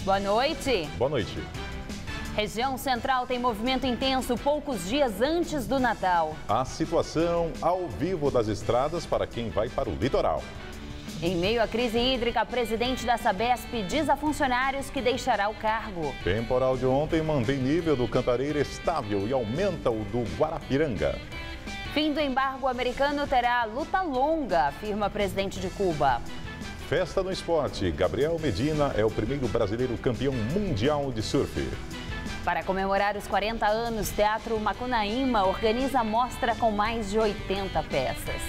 Boa noite. Boa noite. Região Central tem movimento intenso poucos dias antes do Natal. A situação ao vivo das estradas para quem vai para o litoral. Em meio à crise hídrica, a presidente da Sabesp diz a funcionários que deixará o cargo. Temporal de ontem mantém nível do Cantareira estável e aumenta o do Guarapiranga. Fim do embargo americano terá luta longa, afirma presidente de Cuba. Festa no esporte. Gabriel Medina é o primeiro brasileiro campeão mundial de surf. Para comemorar os 40 anos, Teatro Macunaíma organiza a mostra com mais de 80 peças.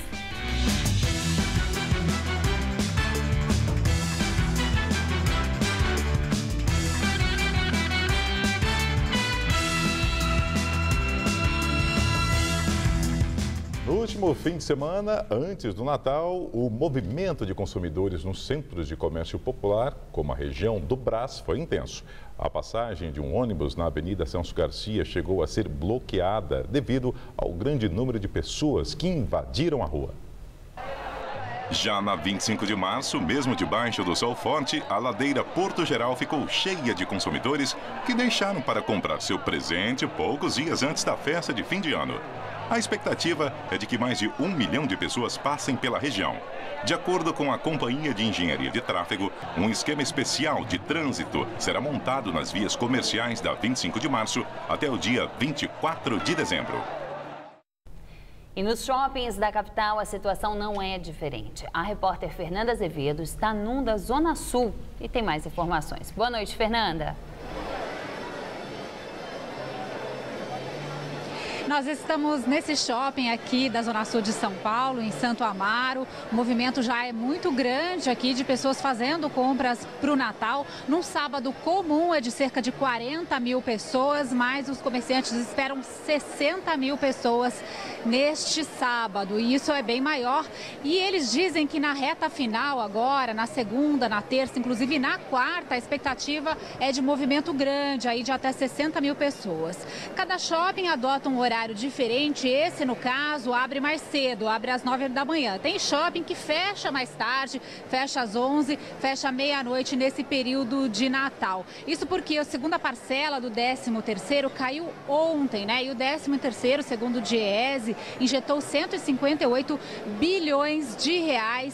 No último fim de semana, antes do Natal, o movimento de consumidores nos centros de comércio popular, como a região do Brás, foi intenso. A passagem de um ônibus na Avenida Celso Garcia chegou a ser bloqueada devido ao grande número de pessoas que invadiram a rua. Já na 25 de março, mesmo debaixo do sol forte, a ladeira Porto Geral ficou cheia de consumidores que deixaram para comprar seu presente poucos dias antes da festa de fim de ano. A expectativa é de que mais de 1 milhão de pessoas passem pela região. De acordo com a Companhia de Engenharia de Tráfego, um esquema especial de trânsito será montado nas vias comerciais da 25 de março até o dia 24 de dezembro. E nos shoppings da capital a situação não é diferente. A repórter Fernanda Azevedo está num da Zona Sul e tem mais informações. Boa noite, Fernanda. Nós estamos nesse shopping aqui da Zona Sul de São Paulo, em Santo Amaro. O movimento já é muito grande aqui de pessoas fazendo compras para o Natal. Num sábado comum é de cerca de 40 mil pessoas, mas os comerciantes esperam 60 mil pessoas neste sábado. E isso é bem maior. E eles dizem que na reta final agora, na segunda, na terça, inclusive na quarta, a expectativa é de movimento grande, aí de até 60 mil pessoas. Cada shopping adota um horário diferente. Esse, no caso, abre mais cedo, abre às 9 da manhã. Tem shopping que fecha mais tarde, fecha às 11, fecha à meia-noite nesse período de Natal. Isso porque a segunda parcela do 13º caiu ontem, né? E o 13º, segundo o Diese, injetou 158 bilhões de reais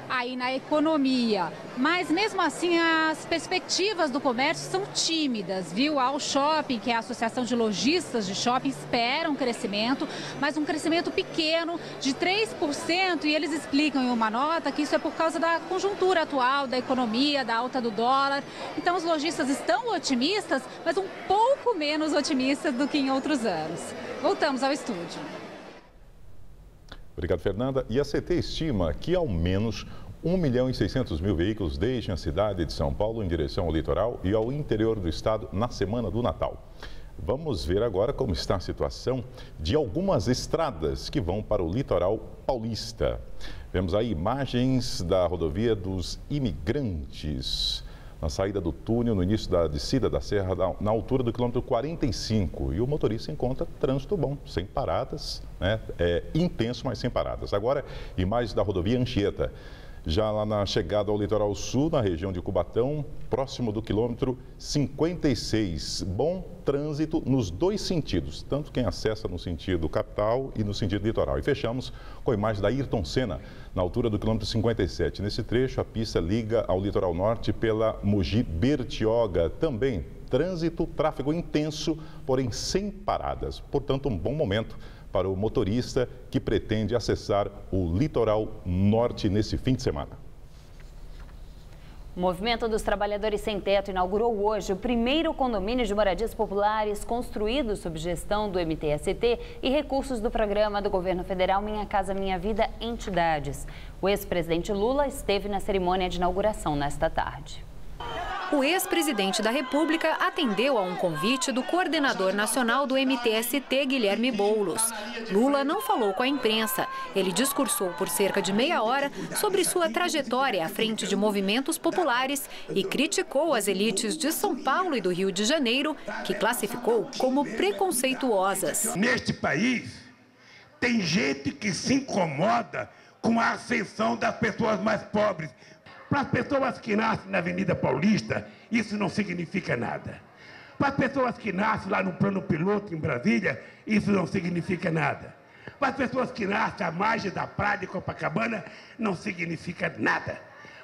aí na economia. Mas mesmo assim as perspectivas do comércio são tímidas, viu? Ao Shopping, que é a Associação de Lojistas de Shopping, espera um crescimento, mas um crescimento pequeno de 3%, e eles explicam em uma nota que isso é por causa da conjuntura atual da economia, da alta do dólar. Então os lojistas estão otimistas, mas um pouco menos otimistas do que em outros anos. Voltamos ao estúdio. Obrigado, Fernanda. E a CT estima que ao menos 1.600.000 veículos deixem a cidade de São Paulo em direção ao litoral e ao interior do estado na semana do Natal. Vamos ver agora como está a situação de algumas estradas que vão para o litoral paulista. Vemos aí imagens da rodovia dos Imigrantes, na saída do túnel, no início da descida da serra, na altura do quilômetro 45. E o motorista encontra trânsito bom, sem paradas, né? É intenso, mas sem paradas. Agora, imagens da rodovia Anchieta. Já lá na chegada ao litoral sul, na região de Cubatão, próximo do quilômetro 56. Bom trânsito nos dois sentidos, tanto quem acessa no sentido capital e no sentido litoral. E fechamos com a imagem da Ayrton Senna, na altura do quilômetro 57. Nesse trecho, a pista liga ao litoral norte pela Mogi Bertioga. Também trânsito, tráfego intenso, porém sem paradas. Portanto, um bom momento para o motorista que pretende acessar o litoral norte nesse fim de semana. O Movimento dos Trabalhadores Sem Teto inaugurou hoje o primeiro condomínio de moradias populares construído sob gestão do MTST e recursos do programa do governo federal Minha Casa Minha Vida Entidades. O ex-presidente Lula esteve na cerimônia de inauguração nesta tarde. O ex-presidente da República atendeu a um convite do coordenador nacional do MTST, Guilherme Boulos. Lula não falou com a imprensa. Ele discursou por cerca de meia hora sobre sua trajetória à frente de movimentos populares e criticou as elites de São Paulo e do Rio de Janeiro, que classificou como preconceituosas. Neste país, tem gente que se incomoda com a ascensão das pessoas mais pobres. Para as pessoas que nascem na Avenida Paulista, isso não significa nada. Para as pessoas que nascem lá no Plano Piloto, em Brasília, isso não significa nada. Para as pessoas que nascem à margem da praia de Copacabana, não significa nada.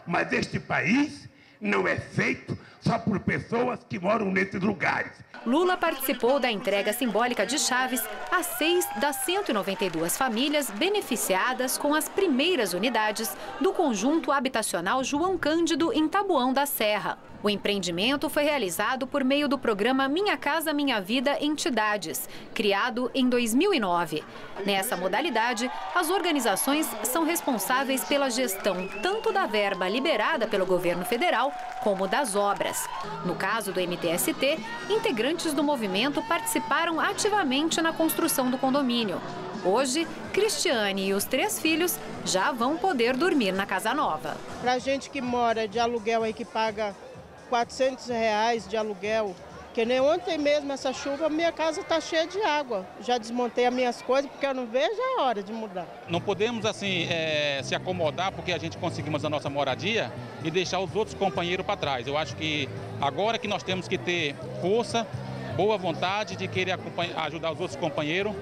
Mas este país não é feito só por pessoas que moram nesses lugares. Lula participou da entrega simbólica de chaves a 6 das 192 famílias beneficiadas com as primeiras unidades do conjunto habitacional João Cândido, em Taboão da Serra. O empreendimento foi realizado por meio do programa Minha Casa Minha Vida Entidades, criado em 2009. Nessa modalidade, as organizações são responsáveis pela gestão tanto da verba liberada pelo governo federal como das obras. No caso do MTST, integrantes do movimento participaram ativamente na construção do condomínio. Hoje, Cristiane e os 3 filhos já vão poder dormir na casa nova. Para a gente que mora de aluguel aí, que paga R$400 de aluguel, que nem ontem mesmo essa chuva, minha casa está cheia de água. Já desmontei as minhas coisas porque eu não vejo a hora de mudar. Não podemos assim se acomodar porque a gente conseguimos a nossa moradia e deixar os outros companheiros para trás. Eu acho que agora que nós temos que ter força, boa vontade de querer ajudar os outros companheiros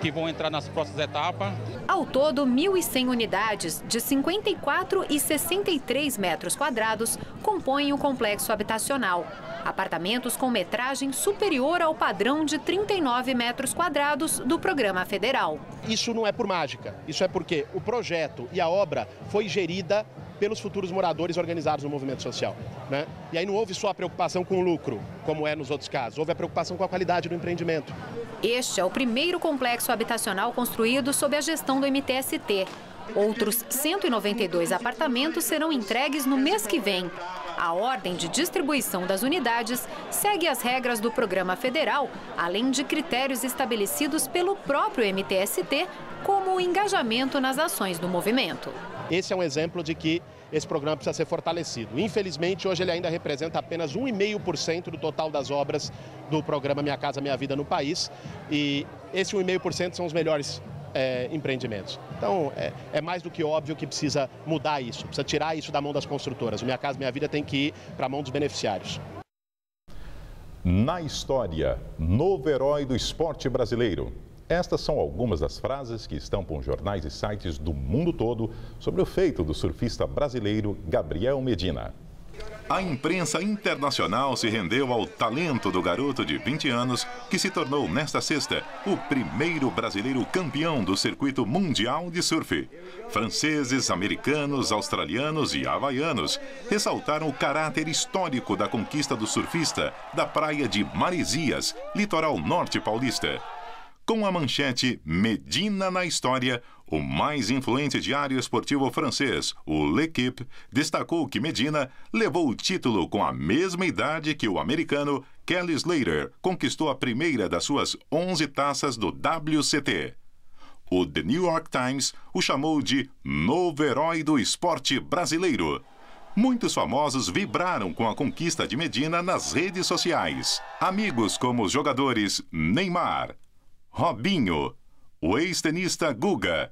que vão entrar nas próximas etapas. Ao todo, 1.100 unidades de 54 e 63 metros quadrados compõem o complexo habitacional. Apartamentos com metragem superior ao padrão de 39 metros quadrados do programa federal. Isso não é por mágica, isso é porque o projeto e a obra foi gerida pelos futuros moradores organizados no movimento social, né? E aí não houve só a preocupação com o lucro, como é nos outros casos, houve a preocupação com a qualidade do empreendimento. Este é o primeiro complexo habitacional construído sob a gestão do MTST. Outros 192 apartamentos serão entregues no mês que vem. A ordem de distribuição das unidades segue as regras do programa federal, além de critérios estabelecidos pelo próprio MTST, como o engajamento nas ações do movimento. Esse é um exemplo de que esse programa precisa ser fortalecido. Infelizmente, hoje ele ainda representa apenas 1,5% do total das obras do programa Minha Casa Minha Vida no país. E esse 1,5% são os melhores empreendimentos. Então, é mais do que óbvio que precisa mudar isso, precisa tirar isso da mão das construtoras. O Minha Casa Minha Vida tem que ir para a mão dos beneficiários. Na história, novo herói do esporte brasileiro. Estas são algumas das frases que estampam jornais e sites do mundo todo sobre o feito do surfista brasileiro Gabriel Medina. A imprensa internacional se rendeu ao talento do garoto de 20 anos que se tornou nesta sexta o primeiro brasileiro campeão do circuito mundial de surf. Franceses, americanos, australianos e havaianos ressaltaram o caráter histórico da conquista do surfista da praia de Maresias, litoral norte paulista. Com a manchete Medina na história, o mais influente diário esportivo francês, o L'Équipe, destacou que Medina levou o título com a mesma idade que o americano Kelly Slater conquistou a primeira das suas 11 taças do WCT. O The New York Times o chamou de novo herói do esporte brasileiro. Muitos famosos vibraram com a conquista de Medina nas redes sociais. Amigos como os jogadores Neymar, Robinho, o ex-tenista Guga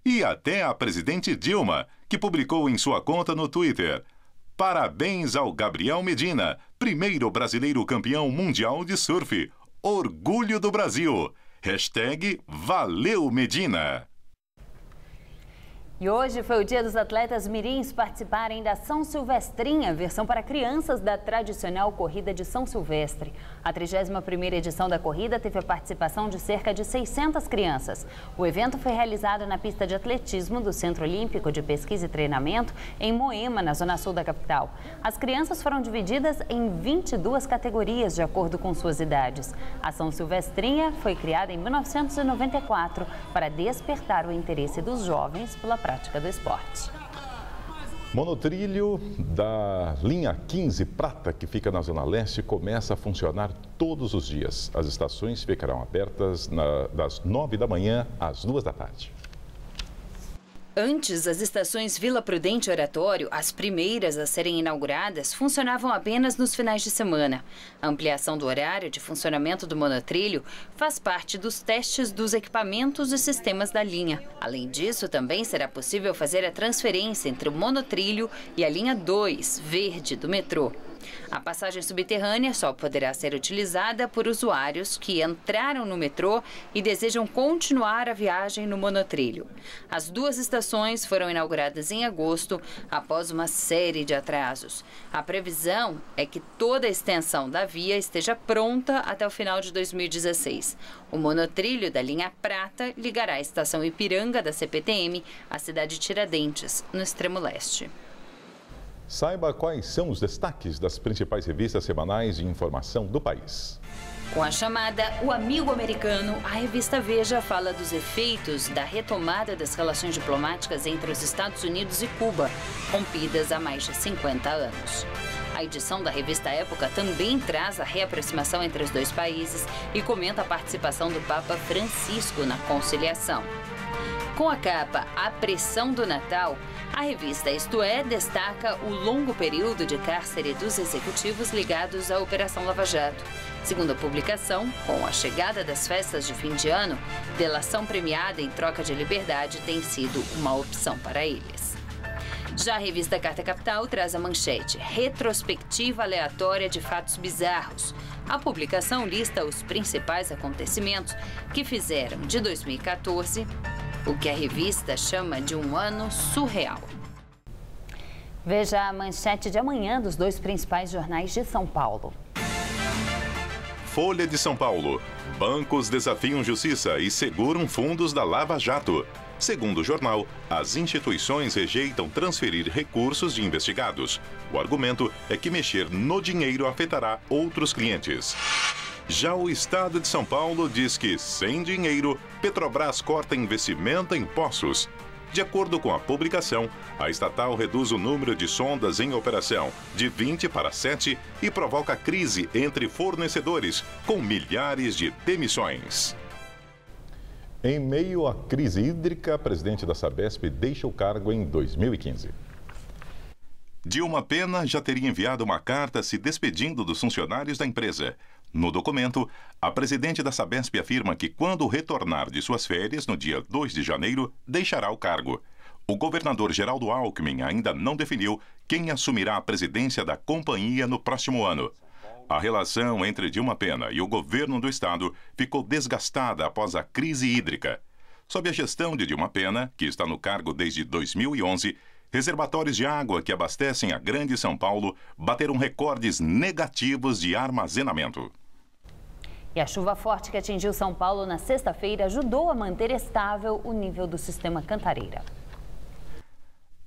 e até a presidente Dilma, que publicou em sua conta no Twitter: "Parabéns ao Gabriel Medina, primeiro brasileiro campeão mundial de surf. Orgulho do Brasil. #Valeu Medina." E hoje foi o dia dos atletas mirins participarem da São Silvestrinha, versão para crianças da tradicional corrida de São Silvestre. A 31ª edição da corrida teve a participação de cerca de 600 crianças. O evento foi realizado na pista de atletismo do Centro Olímpico de Pesquisa e Treinamento, em Moema, na zona sul da capital. As crianças foram divididas em 22 categorias, de acordo com suas idades. A São Silvestrinha foi criada em 1994 para despertar o interesse dos jovens pela prática do esporte. Monotrilho da linha 15 Prata, que fica na Zona Leste, começa a funcionar todos os dias. As estações ficarão abertas das 9 da manhã às 2 da tarde. Antes, as estações Vila Prudente e Oratório, as primeiras a serem inauguradas, funcionavam apenas nos finais de semana. A ampliação do horário de funcionamento do monotrilho faz parte dos testes dos equipamentos e sistemas da linha. Além disso, também será possível fazer a transferência entre o monotrilho e a linha 2, verde, do metrô. A passagem subterrânea só poderá ser utilizada por usuários que entraram no metrô e desejam continuar a viagem no monotrilho. As duas estações foram inauguradas em agosto, após uma série de atrasos. A previsão é que toda a extensão da via esteja pronta até o final de 2016. O monotrilho da linha Prata ligará a estação Ipiranga da CPTM à cidade de Tiradentes, no extremo leste. Saiba quais são os destaques das principais revistas semanais de informação do país. Com a chamada O Amigo Americano, a revista Veja fala dos efeitos da retomada das relações diplomáticas entre os Estados Unidos e Cuba, rompidas há mais de 50 anos. A edição da revista Época também traz a reaproximação entre os dois países e comenta a participação do Papa Francisco na conciliação. Com a capa A Pressão do Natal, a revista Isto É destaca o longo período de cárcere dos executivos ligados à Operação Lava Jato. Segundo a publicação, com a chegada das festas de fim de ano, delação premiada em troca de liberdade tem sido uma opção para eles. Já a revista Carta Capital traz a manchete Retrospectiva aleatória de fatos bizarros. A publicação lista os principais acontecimentos que fizeram de 2014 o que a revista chama de um ano surreal. Veja a manchete de amanhã dos dois principais jornais de São Paulo. Folha de São Paulo. Bancos desafiam justiça e seguram fundos da Lava Jato. Segundo o jornal, as instituições rejeitam transferir recursos de investigados. O argumento é que mexer no dinheiro afetará outros clientes. Já o Estado de São Paulo diz que, sem dinheiro, Petrobras corta investimento em poços. De acordo com a publicação, a estatal reduz o número de sondas em operação de 20 para 7 e provoca crise entre fornecedores, com milhares de demissões. Em meio à crise hídrica, a presidente da Sabesp deixa o cargo em 2015. Dilma Pena já teria enviado uma carta se despedindo dos funcionários da empresa. No documento, a presidente da Sabesp afirma que quando retornar de suas férias, no dia 2 de janeiro, deixará o cargo. O governador Geraldo Alckmin ainda não definiu quem assumirá a presidência da companhia no próximo ano. A relação entre Dilma Pena e o governo do estado ficou desgastada após a crise hídrica. Sob a gestão de Dilma Pena, que está no cargo desde 2011, reservatórios de água que abastecem a Grande São Paulo bateram recordes negativos de armazenamento. E a chuva forte que atingiu São Paulo na sexta-feira ajudou a manter estável o nível do sistema Cantareira.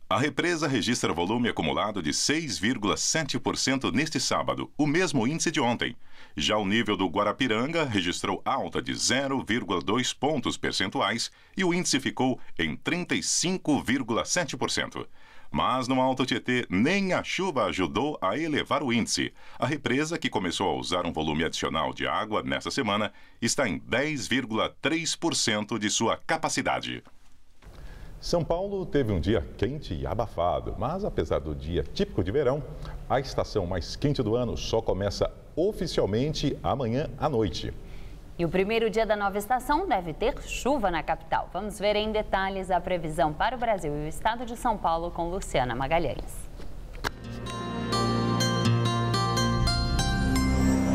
A represa registra volume acumulado de 6,7% neste sábado, o mesmo índice de ontem. Já o nível do Guarapiranga registrou alta de 0,2 pontos percentuais e o índice ficou em 35,7%. Mas no Alto Tietê, nem a chuva ajudou a elevar o índice. A represa, que começou a usar um volume adicional de água nesta semana, está em 10,3% de sua capacidade. São Paulo teve um dia quente e abafado, mas apesar do dia típico de verão, a estação mais quente do ano só começa oficialmente amanhã à noite. E o primeiro dia da nova estação deve ter chuva na capital. Vamos ver em detalhes a previsão para o Brasil e o estado de São Paulo com Luciana Magalhães.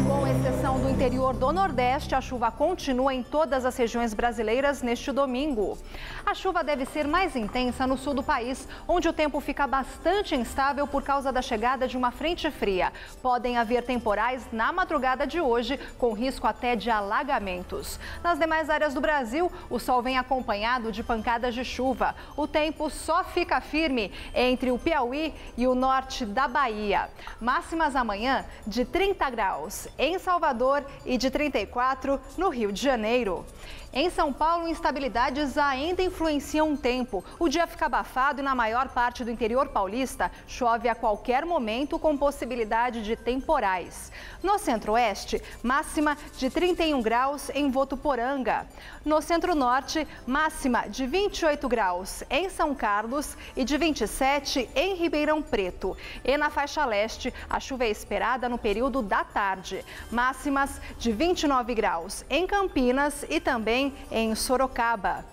Com exceção do interior do Nordeste, a chuva continua em todas as regiões brasileiras neste domingo. A chuva deve ser mais intensa no sul do país, onde o tempo fica bastante instável por causa da chegada de uma frente fria. Podem haver temporais na madrugada de hoje, com risco até de alagamentos. Nas demais áreas do Brasil, o sol vem acompanhado de pancadas de chuva. O tempo só fica firme entre o Piauí e o norte da Bahia. Máximas amanhã de 30 graus em Salvador Salvador e de 34 no Rio de Janeiro. Em São Paulo, instabilidades ainda influenciam o tempo. O dia fica abafado e na maior parte do interior paulista chove a qualquer momento com possibilidade de temporais. No centro-oeste, máxima de 31 graus em Votuporanga. No centro-norte, máxima de 28 graus em São Carlos e de 27 em Ribeirão Preto. E na faixa leste, a chuva é esperada no período da tarde. Máximas de 29 graus em Campinas e também em Sorocaba.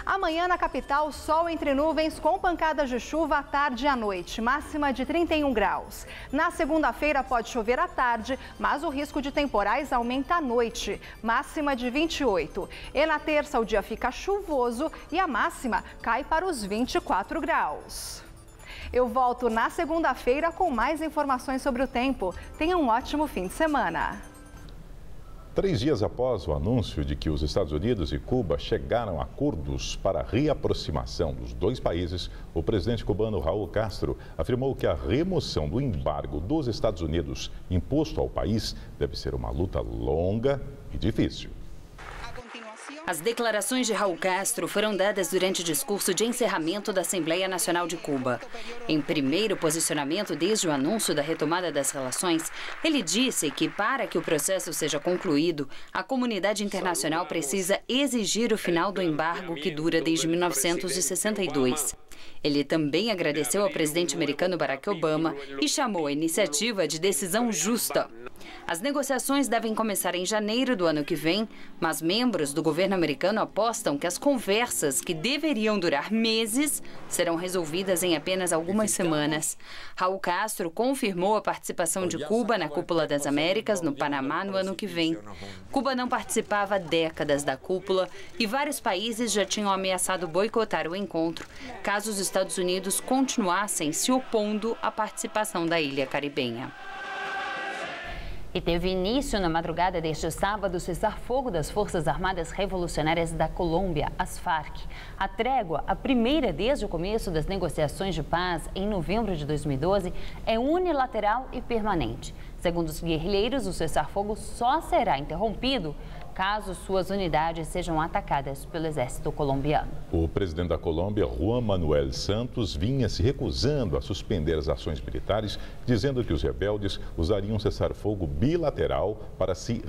Amanhã na capital, sol entre nuvens com pancadas de chuva à tarde e à noite, máxima de 31 graus. Na segunda-feira pode chover à tarde, mas o risco de temporais aumenta à noite, máxima de 28. E na terça o dia fica chuvoso e a máxima cai para os 24 graus. Eu volto na segunda-feira com mais informações sobre o tempo. Tenha um ótimo fim de semana. 3 dias após o anúncio de que os Estados Unidos e Cuba chegaram a acordos para a reaproximação dos dois países, o presidente cubano Raul Castro afirmou que a remoção do embargo dos Estados Unidos imposto ao país deve ser uma luta longa e difícil. As declarações de Raul Castro foram dadas durante o discurso de encerramento da Assembleia Nacional de Cuba. Em primeiro posicionamento desde o anúncio da retomada das relações, ele disse que para que o processo seja concluído, a comunidade internacional precisa exigir o final do embargo que dura desde 1962. Ele também agradeceu ao presidente americano Barack Obama e chamou a iniciativa de decisão justa. As negociações devem começar em janeiro do ano que vem, mas membros do governo americano apostam que as conversas, que deveriam durar meses, serão resolvidas em apenas algumas semanas. Raul Castro confirmou a participação de Cuba na Cúpula das Américas, no Panamá, no ano que vem. Cuba não participava há décadas da cúpula e vários países já tinham ameaçado boicotar o encontro, caso os Estados Unidos continuassem se opondo à participação da ilha caribenha. E teve início na madrugada deste sábado o cessar-fogo das Forças Armadas Revolucionárias da Colômbia, as FARC. A trégua, a primeira desde o começo das negociações de paz em novembro de 2012, é unilateral e permanente. Segundo os guerrilheiros, o cessar-fogo só será interrompido caso suas unidades sejam atacadas pelo exército colombiano. O presidente da Colômbia, Juan Manuel Santos, vinha se recusando a suspender as ações militares, dizendo que os rebeldes usariam um cessar-fogo bilateral para se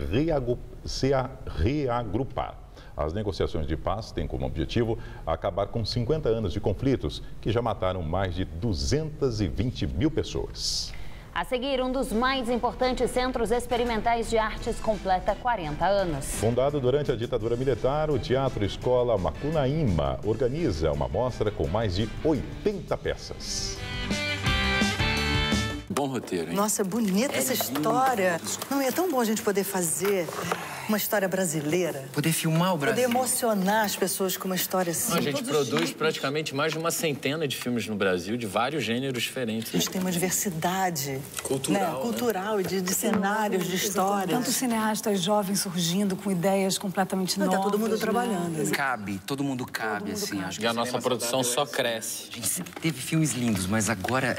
reagrupar. As negociações de paz têm como objetivo acabar com 50 anos de conflitos que já mataram mais de 220 mil pessoas. A seguir, um dos mais importantes centros experimentais de artes completa 40 anos. Fundado durante a ditadura militar, o Teatro Escola Macunaíma organiza uma mostra com mais de 80 peças. Bom roteiro, hein? Nossa, bonita essa história. Não, é tão bom a gente poder fazer uma história brasileira. Poder filmar o Brasil. Poder emocionar as pessoas com uma história assim. A gente produz praticamente mais de uma centena de filmes no Brasil, de vários gêneros diferentes. A gente tem uma diversidade cultural, cultural de cenários, de histórias. Tantos cineastas jovens surgindo com ideias completamente novas. Tá todo mundo trabalhando. Cabe, todo mundo cabe, assim. Cabe. Acho que a nossa produção só cresce. A gente sempre teve filmes lindos, mas agora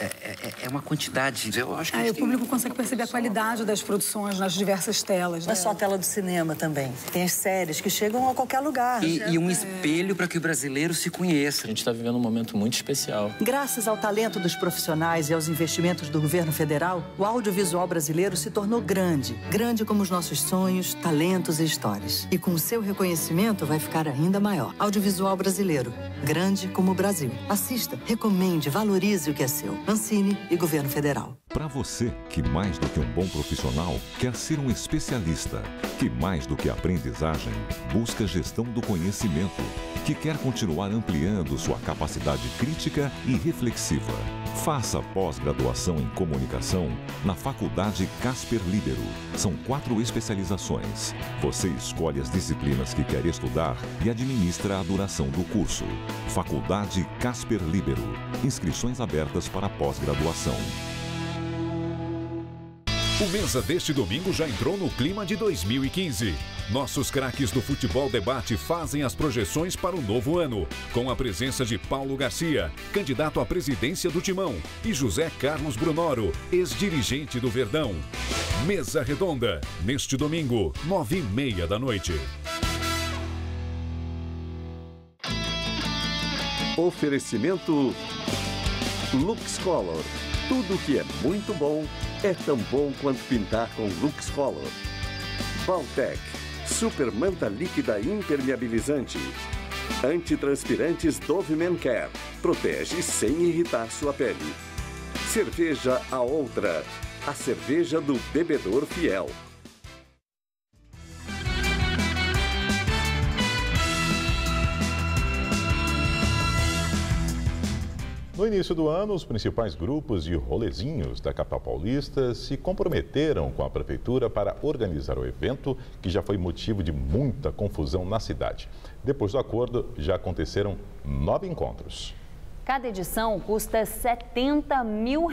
é uma quantidade. Eu acho que o público consegue perceber a qualidade das produções nas diversas telas. Não é só a tela do cinema também. Tem as séries que chegam a qualquer lugar. E um espelho para que o brasileiro se conheça. A gente está vivendo um momento muito especial. Graças ao talento dos profissionais e aos investimentos do governo federal, o audiovisual brasileiro se tornou grande. Grande como os nossos sonhos, talentos e histórias. E com o seu reconhecimento vai ficar ainda maior. Audiovisual brasileiro. Grande como o Brasil. Assista, recomende, valorize o que é seu. Ancine e Governo Federal. Para você que mais do que um bom profissional quer ser um especialista, que mais do que aprendizagem busca gestão do conhecimento, que quer continuar ampliando sua capacidade crítica e reflexiva. Faça pós-graduação em comunicação na Faculdade Casper Líbero. São 4 especializações. Você escolhe as disciplinas que quer estudar e administra a duração do curso. Faculdade Casper Líbero. Inscrições abertas para pós-graduação. O Mesa deste domingo já entrou no clima de 2015. Nossos craques do Futebol Debate fazem as projeções para o novo ano, com a presença de Paulo Garcia, candidato à presidência do Timão, e José Carlos Brunoro, ex-dirigente do Verdão. Mesa Redonda, neste domingo, 9h30 da noite. Oferecimento LuxColor. Tudo que é muito bom é tão bom quanto pintar com LuxColor. Valtec, super manta líquida impermeabilizante. Antitranspirantes Dove Men Care. Protege sem irritar sua pele. Cerveja A Outra. A cerveja do bebedor fiel. No início do ano, os principais grupos de rolezinhos da capital paulista se comprometeram com a prefeitura para organizar o evento, que já foi motivo de muita confusão na cidade. Depois do acordo, já aconteceram 9 encontros. Cada edição custa R$ 70 mil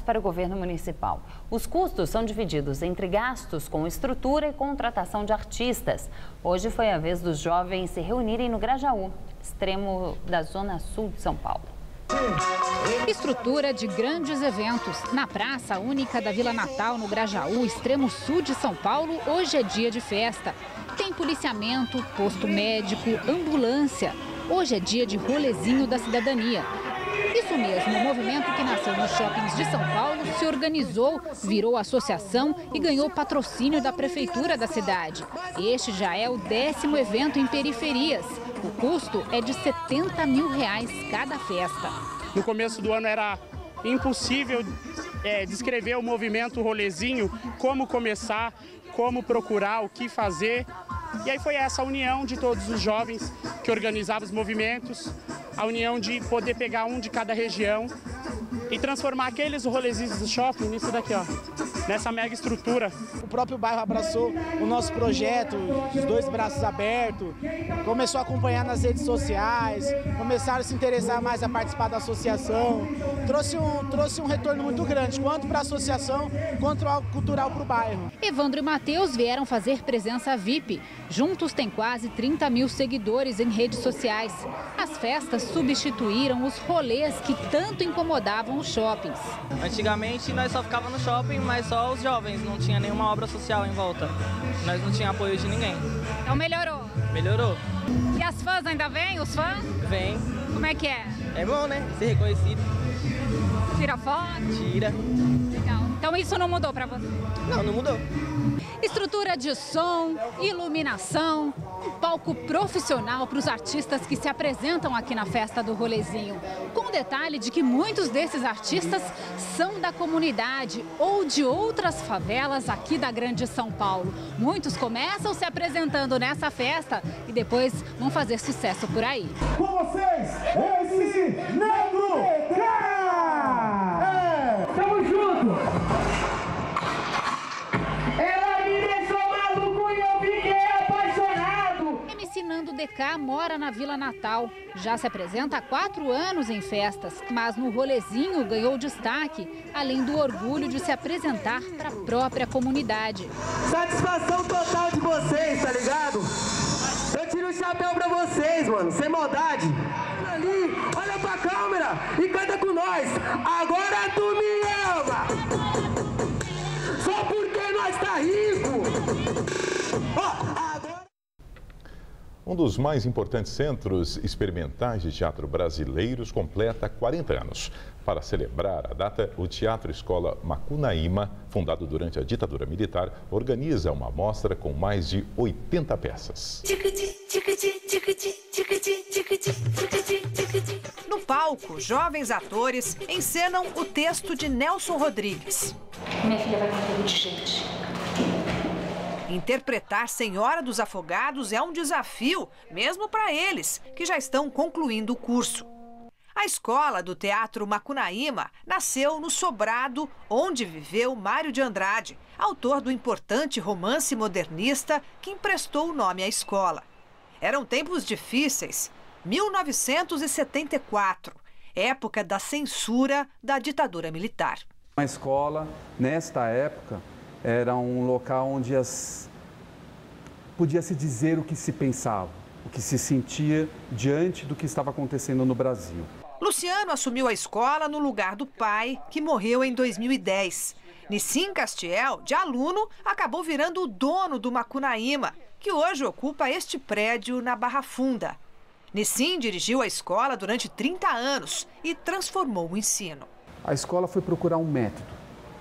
para o governo municipal. Os custos são divididos entre gastos com estrutura e contratação de artistas. Hoje foi a vez dos jovens se reunirem no Grajaú, extremo da zona sul de São Paulo. Estrutura de grandes eventos. Na Praça Única da Vila Natal, no Grajaú, extremo sul de São Paulo, hoje é dia de festa. Tem policiamento, posto médico, ambulância. Hoje é dia de rolezinho da cidadania. Isso mesmo, o movimento que nasceu nos shoppings de São Paulo se organizou, virou associação e ganhou patrocínio da prefeitura da cidade. Este já é o 10º evento em periferias. O custo é de R$ 70 mil cada festa. No começo do ano era impossível descrever o movimento rolezinho, como começar, como procurar, o que fazer. E aí foi essa união de todos os jovens que organizavam os movimentos, a união de poder pegar um de cada região e transformar aqueles rolezinhos do shopping nisso daqui, ó, nessa mega estrutura. O próprio bairro abraçou o nosso projeto, os 2 braços abertos, começou a acompanhar nas redes sociais, começaram a se interessar mais a participar da associação, trouxe um retorno muito grande, quanto para a associação, quanto ao cultural para o bairro. Evandro e Matheus vieram fazer presença VIP. Juntos têm quase 30 mil seguidores em redes sociais. As festas substituíram os rolês que tanto incomodavam os shoppings. Antigamente nós só ficávamos no shopping, mas só os jovens, não tinha nenhuma obra social em volta. Nós não tínhamos apoio de ninguém. Então melhorou? Melhorou. E as fãs ainda vêm? Os fãs? Vêm. Como é que é? É bom, né? Ser reconhecido. Tira foto? Tira. Legal. Então isso não mudou pra você? Não, não mudou. Estrutura de som, iluminação, um palco profissional para os artistas que se apresentam aqui na festa do rolezinho. Com o detalhe de que muitos desses artistas são da comunidade ou de outras favelas aqui da Grande São Paulo. Muitos começam se apresentando nessa festa e depois vão fazer sucesso por aí. Com vocês, MC Negro K! Tamo junto! Ela me deixou maluco e eu fiquei apaixonado! MC Nando DK mora na Vila Natal. Já se apresenta há 4 anos em festas, mas no rolezinho ganhou destaque, além do orgulho de se apresentar para a própria comunidade. Satisfação total de vocês, tá ligado? Eu tiro o chapéu pra vocês, mano, sem maldade. Ali, olha pra câmera e canta com nós. Agora tu me ama. Só porque nós tá rico. Agora... Um dos mais importantes centros experimentais de teatro brasileiros completa 40 anos. Para celebrar a data, o Teatro Escola Macunaíma, fundado durante a ditadura militar, organiza uma mostra com mais de 80 peças. No palco, jovens atores encenam o texto de Nelson Rodrigues. Minha filha vai morrer de gente. Interpretar Senhora dos Afogados é um desafio, mesmo para eles, que já estão concluindo o curso. A escola do Teatro Macunaíma nasceu no sobrado onde viveu Mário de Andrade, autor do importante romance modernista que emprestou o nome à escola. Eram tempos difíceis, 1974, época da censura da ditadura militar. A escola, nesta época, era um local onde podia-se dizer o que se pensava, o que se sentia diante do que estava acontecendo no Brasil. Luciano assumiu a escola no lugar do pai, que morreu em 2010. Nissim Castiel, de aluno, acabou virando o dono do Macunaíma, que hoje ocupa este prédio na Barra Funda. Nissim dirigiu a escola durante 30 anos e transformou o ensino. A escola foi procurar um método,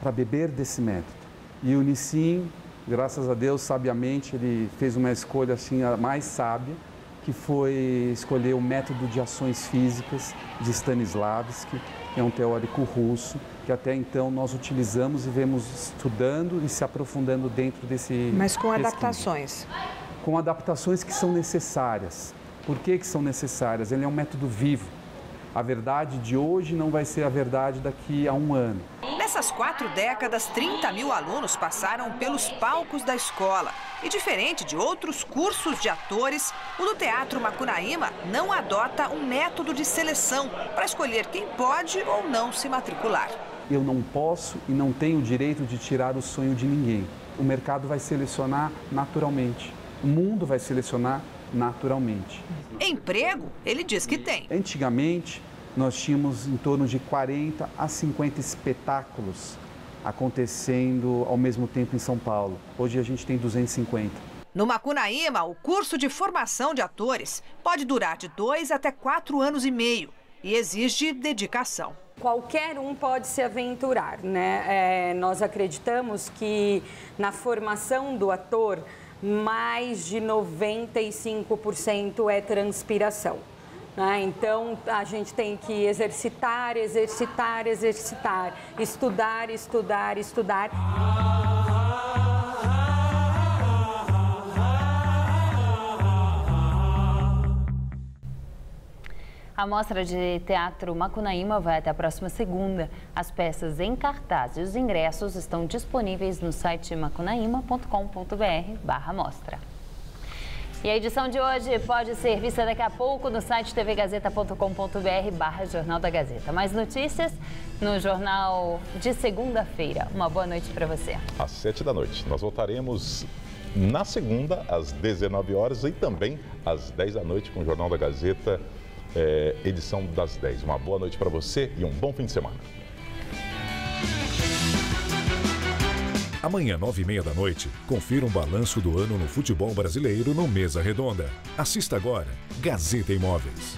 para beber desse método. E o Nissim, graças a Deus, sabiamente, ele fez uma escolha assim, a mais sábia, que foi escolher o método de ações físicas de Stanislavski, que é um teórico russo, que até então nós utilizamos e vemos estudando e se aprofundando dentro desse... Mas com adaptações. Com adaptações que são necessárias. Por que são necessárias? Ele é um método vivo. A verdade de hoje não vai ser a verdade daqui a um ano. Nessas 4 décadas, 30 mil alunos passaram pelos palcos da escola. E diferente de outros cursos de atores, o do Teatro Macunaíma não adota um método de seleção para escolher quem pode ou não se matricular. Eu não posso e não tenho o direito de tirar o sonho de ninguém. O mercado vai selecionar naturalmente. O mundo vai selecionar naturalmente. Emprego, ele diz que tem. Antigamente, nós tínhamos em torno de 40 a 50 espetáculos acontecendo ao mesmo tempo em São Paulo. Hoje a gente tem 250. No Macunaíma, o curso de formação de atores pode durar de 2 até 4 anos e meio e exige dedicação. Qualquer um pode se aventurar, né? Nós acreditamos que na formação do ator, mais de 95% é transpiração. Então, a gente tem que exercitar, exercitar, exercitar, estudar, estudar, estudar. A Mostra de Teatro Macunaíma vai até a próxima segunda. As peças em cartaz e os ingressos estão disponíveis no site macunaíma.com.br/mostra. E a edição de hoje pode ser vista daqui a pouco no site tvgazeta.com.br/Jornal da Gazeta. Mais notícias no Jornal de segunda-feira. Uma boa noite para você. Às 7 da noite. Nós voltaremos na segunda, às 19 horas e também às 10 da noite com o Jornal da Gazeta, edição das 10. Uma boa noite para você e um bom fim de semana. Amanhã, 9h30 da noite, confira um balanço do ano no futebol brasileiro no Mesa Redonda. Assista agora, Gazeta Imóveis.